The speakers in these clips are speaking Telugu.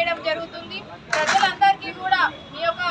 తెలియజేయడం జరుగుతుంది. ప్రజలందరికీ కూడా మీ యొక్క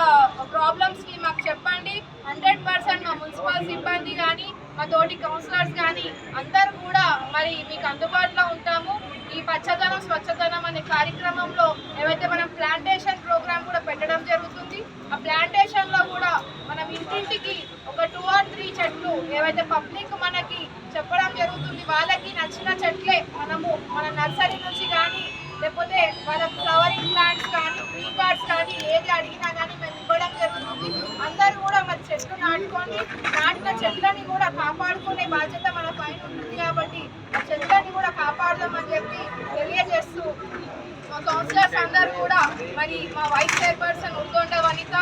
ప్రాబ్లమ్స్కి మాకు చెప్పండి. 100% మా మున్సిపల్ సిబ్బంది కానీ మా తోటి కౌన్సిలర్స్ కానీ అందరూ కూడా మరి మీకు అందుబాటులో ఉంటాము. ఈ పచ్చదనం స్వచ్ఛదనం అనే కార్యక్రమంలో ఏవైతే మనం ప్లాంటేషన్ ప్రోగ్రామ్ కూడా పెట్టడం జరుగుతుంది. ఆ ప్లాంటేషన్లో కూడా మనం ఇంటింటికి ఒక 2 or 3 చెట్లు ఏవైతే పబ్లిక్ మనకి చెప్పడం జరుగుతుంది. వాళ్ళకి నచ్చిన చెట్లే మనము మన నర్సరీ నుంచి కానీ లేకపోతే వాళ్ళ ఫ్లవరింగ్ ప్లాంట్స్ కానీ ట్రీ గార్డ్స్ కానీ ఏది అడిగినా కానీ మేము ఇవ్వడం జరుగుతుంది. అందరూ కూడా మరి చెట్లు నాటుకొని నాటిన చెట్లని కూడా కాపాడుకునే బాధ్యత మన పైన ఉంటుంది. కాబట్టి ఆ చెట్లని కూడా కాపాడదామని చెప్పి తెలియజేస్తూ మా కౌన్సిలర్స్ అందరూ కూడా మరి మా vice chairperson Urgonda Vanitha,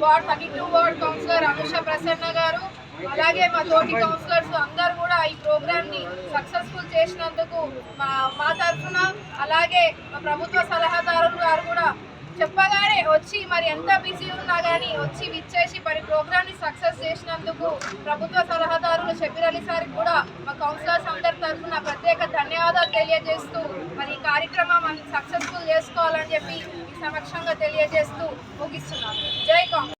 ward 32 ward councillor Anusha Prasanna గారు, అలాగే మా తోటి కౌన్సిలర్స్ అందరూ కూడా ఈ ప్రోగ్రామ్ని సక్సెస్ఫుల్ చేసినందుకు మా తరఫున, అలాగే మా ప్రభుత్వ సలహాదారులు గారు కూడా చెప్పగానే వచ్చి మరి ఎంత బిజీ ఉన్నా కానీ వచ్చి విచ్చేసి మరి ప్రోగ్రామ్ని సక్సెస్ చేసినందుకు ప్రభుత్వ సలహాదారులు షబీర్ అలీ సార్కి కూడా మా కౌన్సిలర్స్ అందరి తరఫున ప్రత్యేక ధన్యవాదాలు తెలియజేస్తూ మరి ఈ కార్యక్రమం సక్సెస్ఫుల్ చేసుకోవాలని చెప్పి ఈ సమక్షంగా తెలియజేస్తూ ముగిస్తున్నాను. జై కాంగ్రెస్.